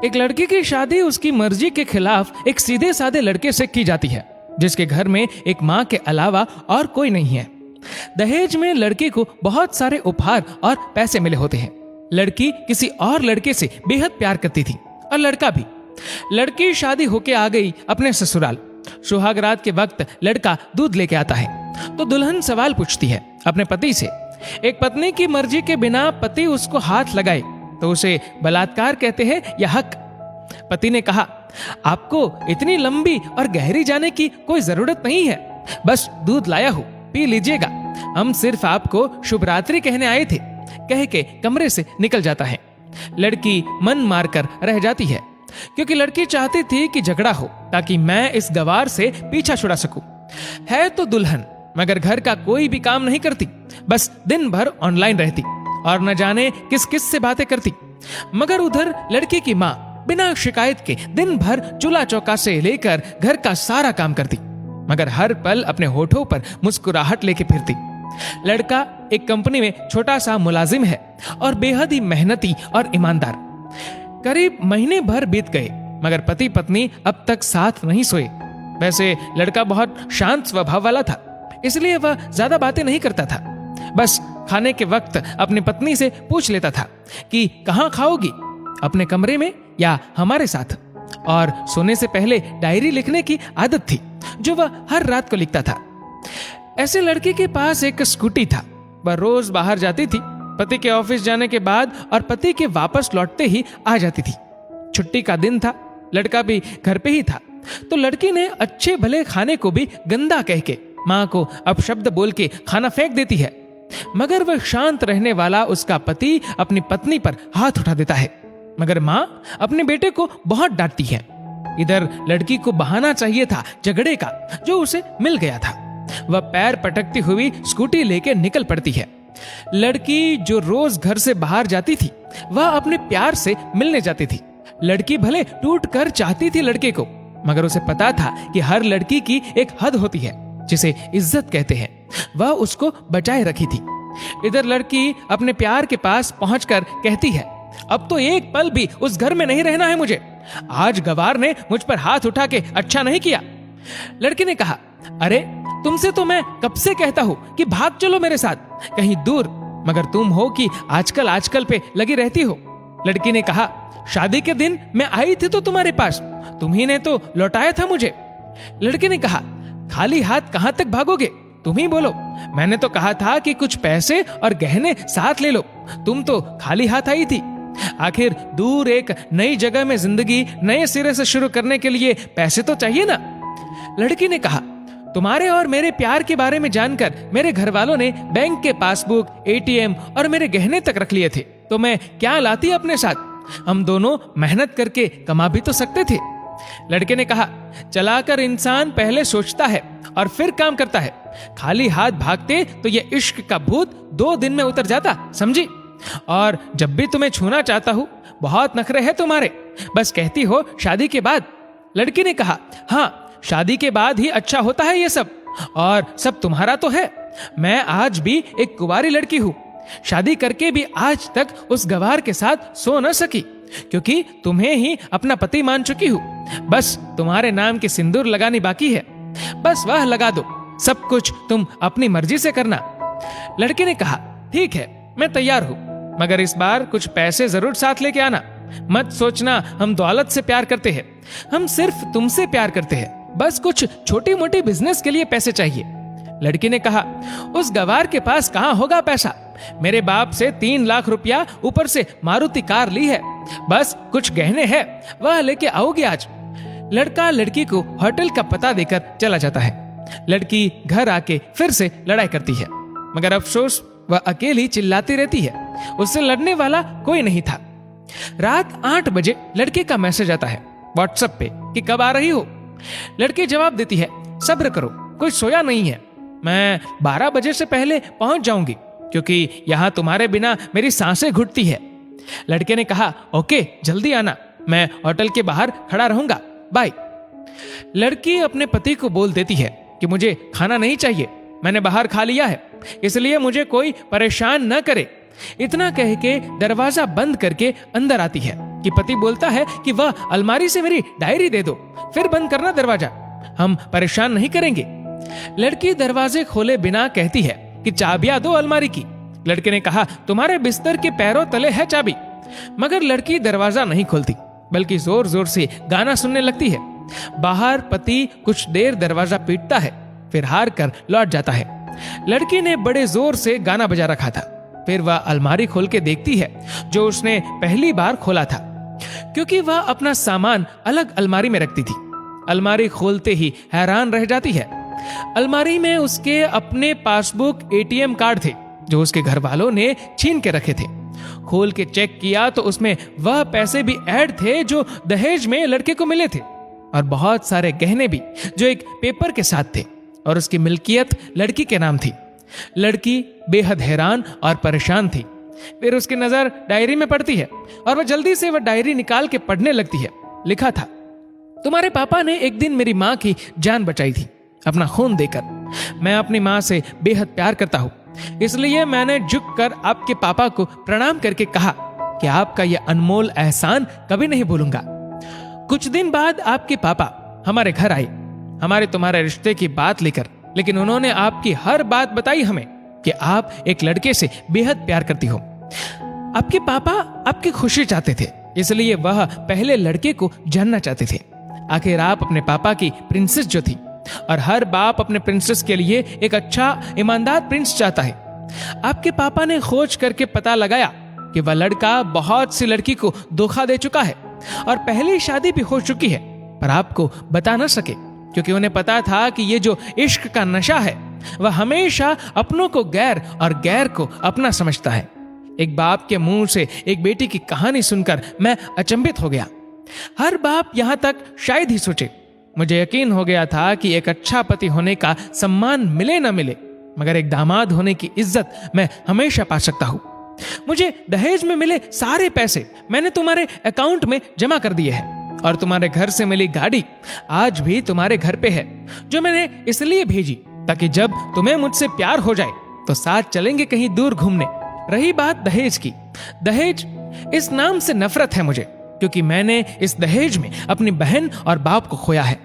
एक लड़की की शादी उसकी मर्जी के खिलाफ एक सीधे साधे लड़के से की जाती है, जिसके घर में एक माँ के अलावा और कोई नहीं है। दहेज में लड़की को बहुत सारे उपहार और पैसे मिले होते हैं। लड़की किसी और लड़के से बेहद प्यार करती थी और लड़का भी। लड़की शादी होके आ गई अपने ससुराल। सुहागरात के वक्त लड़का दूध लेके आता है तो दुल्हन सवाल पूछती है अपने पति से। एक पत्नी की मर्जी के बिना पति उसको हाथ लगाए तो उसे बलात्कार कहते हैं या हक। पति ने कहा, आपको इतनी लंबी और गहरी जाने की कोई जरूरत नहीं है, बस दूध लाया हूं, पी लीजिएगा, हम सिर्फ आपको शुभ रात्रि कहने आए थे, कह के कमरे से निकल जाता है। लड़की मन मारकर रह जाती है क्योंकि लड़की चाहती थी कि झगड़ा हो ताकि मैं इस गवार से पीछा छुड़ा सकूं। है तो दुल्हन मगर घर का कोई भी काम नहीं करती, बस दिन भर ऑनलाइन रहती और न जाने किस किस से बातें करती। मगर उधर लड़की की माँ बिना शिकायत के दिन भर चूल्हा चौका से लेकर घर का सारा काम करती, मगर हर पल अपने होठों पर मुस्कुराहट लेके फिरती। लड़का एक कंपनी में छोटा सा मुलाजिम है और बेहद ही मेहनती और ईमानदार। करीब महीने भर बीत गए मगर पति पत्नी अब तक साथ नहीं सोए। वैसे लड़का बहुत शांत स्वभाव वाला था, इसलिए वह ज्यादा बातें नहीं करता था। बस खाने के वक्त अपनी पत्नी से पूछ लेता था कि कहाँ खाओगी, अपने कमरे में या हमारे साथ। और सोने से पहले डायरी लिखने की आदत थी जो वह हर रात को लिखता था। ऐसे लड़के के पास एक स्कूटी था। वह रोज बाहर जाती थी, पति के ऑफिस जाने के बाद और पति के वापस लौटते ही आ जाती थी। छुट्टी का दिन था, लड़का भी घर पे ही था, तो लड़की ने अच्छे भले खाने को भी गंदा कह के माँ को अपशब्द बोल के खाना फेंक देती है। मगर वह शांत रहने वाला उसका पति अपनी पत्नी पर हाथ उठा देता है, मगर माँ अपने बेटे को बहुत डांटती है। इधर लड़की को बहाना चाहिए था झगड़े का जो उसे मिल गया था। वह पैर पटकती हुई स्कूटी लेके निकल पड़ती है। लड़की जो रोज घर से बाहर जाती थी वह अपने प्यार से मिलने जाती थी। लड़की भले टूट कर चाहती थी लड़के को, मगर उसे पता था कि हर लड़की की एक हद होती है जिसे इज्जत कहते हैं, वह उसको बचाए रखी थी। इधर लड़की अपने प्यार के पास पहुंचकर कहती है, अब तो एक पल भी उस घर में नहीं रहना है मुझे। आज गवार ने मुझ पर हाथ उठा के अच्छा नहीं किया। लड़की ने कहा, अरे तुमसे तो मैं कब से कहता हूँ कि भाग चलो मेरे साथ कहीं दूर, मगर तुम हो कि आजकल पे लगी रहती हो। लड़की ने कहा, शादी के दिन मैं आई थी तो तुम्हारे पास, तुम्ही ने तो लौटाया था मुझे। लड़के ने कहा, खाली हाथ कहां तक भागोगे, तुम ही बोलो। मैंने तो कहा था कि कुछ पैसे और गहने साथ ले लो, तुम तो खाली हाथ आई थी। आखिर दूर एक नई जगह में जिंदगी नए सिरे से शुरू करने के लिए पैसे तो चाहिए ना। लड़की ने कहा, तुम्हारे और मेरे प्यार के बारे में जानकर मेरे घर वालों ने बैंक के पासबुक, एटीएम और मेरे गहने तक रख लिए थे, तो मैं क्या लाती अपने साथ। हम दोनों मेहनत करके कमा भी तो सकते थे। लड़के ने कहा, चलाकर इंसान पहले सोचता है और फिर काम करता है। खाली हाथ भागते तो ये इश्क का भूत 2 दिन में उतर जाता, समझी। और जब भी तुम्हें छूना चाहता हूं, बहुत नखरे हैं तुम्हारे, बस कहती हो शादी के बाद। लड़की ने कहा, हाँ शादी के बाद ही अच्छा होता है ये सब, और सब तुम्हारा तो है। मैं आज भी एक कुंवारी लड़की हूं, शादी करके भी आज तक उस गवार के साथ सो न सकी क्योंकि तुम्हें ही अपना पति मान चुकी हूं। बस तुम्हारे नाम के सिंदूर लगानी बाकी है, बस वह लगा दो, सब कुछ तुम अपनी मर्जी से करना। लड़के ने कहा, ठीक है मैं तैयार हूं, मगर इस बार कुछ पैसे जरूर साथ लेके आना। मत सोचना हम दौलत से प्यार करते हैं, हम सिर्फ तुमसे प्यार करते हैं, बस कुछ छोटी मोटी बिजनेस के लिए पैसे चाहिए। लड़की ने कहा, उस गवार के पास कहां होगा पैसा, मेरे बाप से 3 लाख रुपया ऊपर से मारुति कार ली है, बस कुछ गहने हैं वह लेके आओगे आज। लड़का लड़की को होटल का पता देकर चला जाता है। लड़की घर आके फिर से लड़ाई करती है, मगर अफसोस वह अकेली चिल्लाती रहती है, उससे लड़ने वाला कोई नहीं था। रात 8 बजे लड़के का मैसेज आता है व्हाट्सएप पे कि कब आ रही हो। लड़की जवाब देती है, सब्र करो, कोई सोया नहीं है, मैं 12 बजे से पहले पहुंच जाऊंगी क्योंकि यहाँ तुम्हारे बिना मेरी सांसें घुटती है। लड़के ने कहा, ओके जल्दी आना, मैं होटल के बाहर खड़ा रहूंगा, बाय। लड़की अपने पति को बोल देती है कि मुझे खाना नहीं चाहिए, मैंने बाहर खा लिया है, इसलिए मुझे कोई परेशान न करे। इतना कह के दरवाजा बंद करके अंदर आती है। कि पति बोलता है कि वह अलमारी से मेरी डायरी दे दो, फिर बंद करना दरवाजा, हम परेशान नहीं करेंगे। लड़की दरवाजे खोले बिना कहती है कि चाबियां दो अलमारी की। लड़के ने कहा, तुम्हारे बिस्तर के पैरों तले है चाबी। मगर लड़की दरवाजा नहीं खोलती, बल्कि जोर जोर से गाना सुनने लगती है। बाहर पति कुछ देर दरवाजा पीटता है, फिर हार कर लौट जाता है। लड़की ने बड़े जोर से गाना बजा रखा था। फिर वह अलमारी खोल के देखती है जो उसने पहली बार खोला था, क्योंकि वह अपना सामान अलग अलमारी में रखती थी। अलमारी खोलते ही हैरान रह जाती है। अलमारी में उसके अपने पासबुक, एटीएम कार्ड थे जो उसके घर वालों ने छीन के रखे थे। खोल के चेक किया तो उसमें वह पैसे भी ऐड थे जो दहेज में लड़के को मिले थे, और बहुत सारे गहने भी जो एक पेपर के साथ थे, और उसकी मिल्कियत लड़की के नाम थी। लड़की बेहद हैरान और परेशान थी। फिर उसकी नजर डायरी में पड़ती है और वह जल्दी से वह डायरी निकाल के पढ़ने लगती है। लिखा था, तुम्हारे पापा ने एक दिन मेरी माँ की जान बचाई थी अपना खून देकर। मैं अपनी माँ से बेहद प्यार करता हूँ, इसलिए मैंने झुककर आपके पापा को प्रणाम करके कहा कि आपका यह अनमोल एहसान कभी नहीं भूलूंगा। कुछ दिन बाद आपके पापा हमारे घर आए, हमारे तुम्हारे रिश्ते की बात लेकर, लेकिन उन्होंने आपकी हर बात बताई हमें कि आप एक लड़के से बेहद प्यार करती हो। आपके पापा आपकी खुशी चाहते थे, इसलिए वह पहले लड़के को जानना चाहते थे। आखिर आप अपने पापा की प्रिंसेस जो थी, और हर बाप अपने प्रिंसेस के लिए एक अच्छा ईमानदार प्रिंस चाहता है। आपके पापा ने खोज करके पता लगाया कि वह लड़का बहुत सी लड़की को धोखा दे चुका है और पहली शादी भी हो चुकी है, पर आपको बता न सके, क्योंकि उन्हें पता था कि ये जो इश्क का नशा है वह हमेशा अपनों को गैर और गैर को अपना समझता है। एक बाप के मुंह से एक बेटी की कहानी सुनकर मैं अचंभित हो गया। हर बाप यहां तक शायद ही सोचे। मुझे यकीन हो गया था कि एक अच्छा पति होने का सम्मान मिले न मिले, मगर एक दामाद होने की इज्जत मैं हमेशा पा सकता हूं। मुझे दहेज में मिले सारे पैसे मैंने तुम्हारे अकाउंट में जमा कर दिए हैं, और तुम्हारे घर से मिली गाड़ी आज भी तुम्हारे घर पे है, जो मैंने इसलिए भेजी ताकि जब तुम्हें मुझसे प्यार हो जाए तो साथ चलेंगे कहीं दूर घूमने। रही बात दहेज की, दहेज इस नाम से नफरत है मुझे, क्योंकि मैंने इस दहेज में अपनी बहन और बाप को खोया है।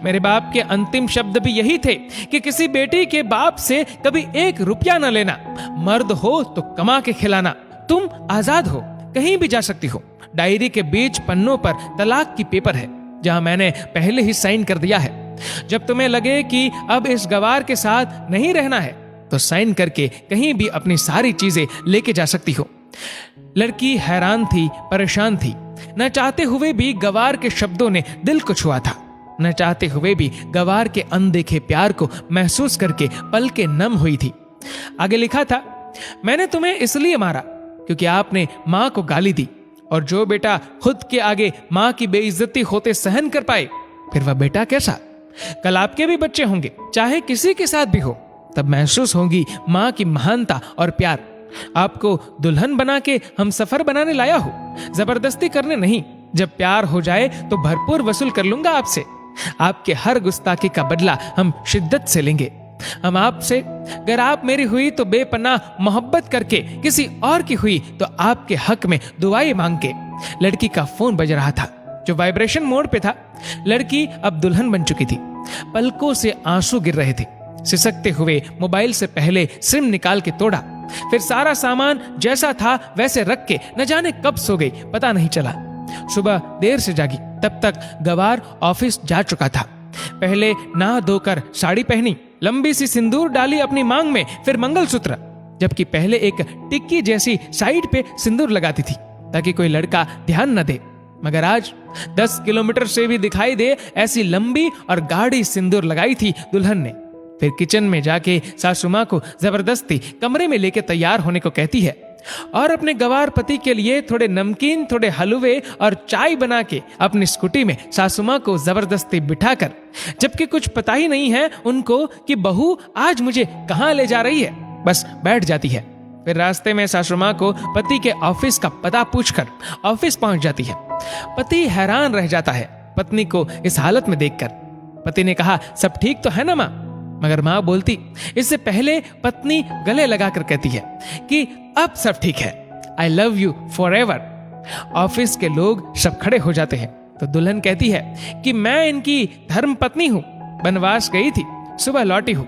मेरे बाप के अंतिम शब्द भी यही थे कि किसी बेटी के बाप से कभी 1 रुपया न लेना, मर्द हो तो कमा के खिलाना, तुम आजाद हो, कहीं भी जा सकती हो। डायरी के बीच पन्नों पर तलाक की पेपर है, जहां मैंने पहले ही साइन कर दिया है। जब तुम्हें लगे कि अब इस गवार के साथ नहीं रहना है तो साइन करके कहीं भी अपनी सारी चीजें लेके जा सकती हो। लड़की हैरान थी, परेशान थी। न चाहते हुए भी गवार के शब्दों ने दिल को छुआ था। न चाहते हुए भी गवार के अनदेखे प्यार को महसूस करके पलकें नम हुई थी। आगे लिखा था, मैंने तुम्हें इसलिए मारा क्योंकि आपने माँ को गाली दी, और जो बेटा खुद के आगे माँ की बेइज्जती होते सहन कर पाए, फिर वह बेटा कैसा। कल आपके भी बच्चे होंगे, चाहे किसी के साथ भी हो, तब महसूस होगी माँ की महानता और प्यार। आपको दुल्हन बना के हम सफर बनाने लाया हूं, जबरदस्ती करने नहीं। जब प्यार हो जाए तो भरपूर वसूल कर लूंगा आपसे। आपके हर गुस्ताखी का बदला हम शिद्दत से लेंगे। हम आपसे, अगर आप मेरी हुई तो बेपनाह मोहब्बत करके, किसी और की हुई तो आपके हक में दुआएं मांग के। लड़की का फोन बज रहा था जो वाइब्रेशन मोड पे था। लड़की अब दुल्हन बन चुकी थी। पलकों से आंसू गिर रहे थे। सिसकते हुए मोबाइल से पहले सिम निकाल के तोड़ा, फिर सारा सामान जैसा था वैसे रख के न जाने कब सो गई, पता नहीं चला। सुबह देर से जागी, तब तक गवार ऑफिस जा चुका था। पहले नहा धोकर साड़ी पहनी, लंबी सी सिंदूर डाली अपनी मांग में, फिर मंगलसूत्र, जबकि पहले एक टिक्की जैसी साइड पे सिंदूर लगाती थी ताकि कोई लड़का ध्यान न दे, मगर आज 10 किलोमीटर से भी दिखाई दे ऐसी लंबी और गाढ़ी सिंदूर लगाई थी दुल्हन ने। फिर किचन में जाके सासू माँ को जबरदस्ती कमरे में लेके तैयार होने को कहती है, और अपने गवार पति के लिए थोड़े नमकीन, थोड़े हलवे और चाय बना के अपनी स्कूटी में सासू माँ को जबरदस्ती बिठाकर, जबकि कुछ पता ही नहीं है उनको कि बहू आज मुझे कहाँ ले जा रही है, बस बैठ जाती है। फिर रास्ते में सासू माँ को पति के ऑफिस का पता पूछकर ऑफिस पहुंच जाती है। पति हैरान रह जाता है पत्नी को इस हालत में देखकर। पति ने कहा, सब ठीक तो है ना माँ? मगर माँ बोलती, इससे पहले पत्नी गले लगाकर कहती है कि अब सब ठीक है, I love you for ever. Office के लोग सब खड़े हो जाते हैं तो दुल्हन कहती है कि मैं इनकी धर्म पत्नी हूँ, वनवास गई थी, सुबह लौटी हूँ।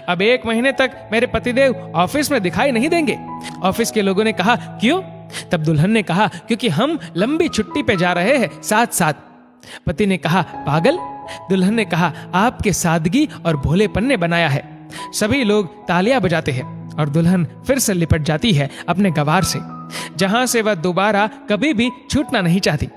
अब 1 महीने तक मेरे पतिदेव ऑफिस में दिखाई नहीं देंगे। ऑफिस के लोगों ने कहा क्यों? तब दुल्हन ने कहा क्योंकि हम लंबी छुट्टी पे जा रहे हैं साथ साथ। पति ने कहा पागल? दुल्हन ने कहा आपके सादगी और भोलेपन ने बनाया है। सभी लोग तालियां बजाते हैं और दुल्हन फिर से लिपट जाती है अपने गवार से, जहां से वह दोबारा कभी भी छूटना नहीं चाहती।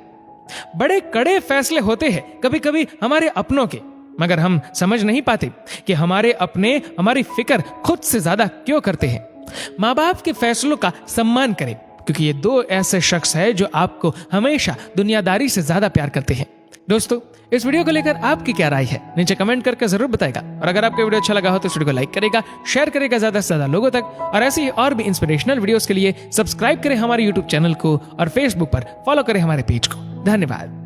बड़े कड़े फैसले होते हैं कभी कभी हमारे अपनों के, मगर हम समझ नहीं पाते कि हमारे अपने हमारी फिक्र खुद से ज्यादा क्यों करते हैं। माँ बाप के फैसलों का सम्मान करें, क्योंकि ये 2 ऐसे शख्स हैं जो आपको हमेशा दुनियादारी से ज्यादा प्यार करते हैं। दोस्तों, इस वीडियो को लेकर आपकी क्या राय है नीचे कमेंट करके जरूर बताएगा। और अगर आपको वीडियो अच्छा लगा हो तो इस वीडियो को लाइक करेगा, शेयर करेगा ज्यादा से ज्यादा लोगों तक। और ऐसी और भी इंस्पिरेशनल वीडियोस के लिए सब्सक्राइब करें हमारे यूट्यूब चैनल को और फेसबुक पर फॉलो करें हमारे पेज को। धन्यवाद।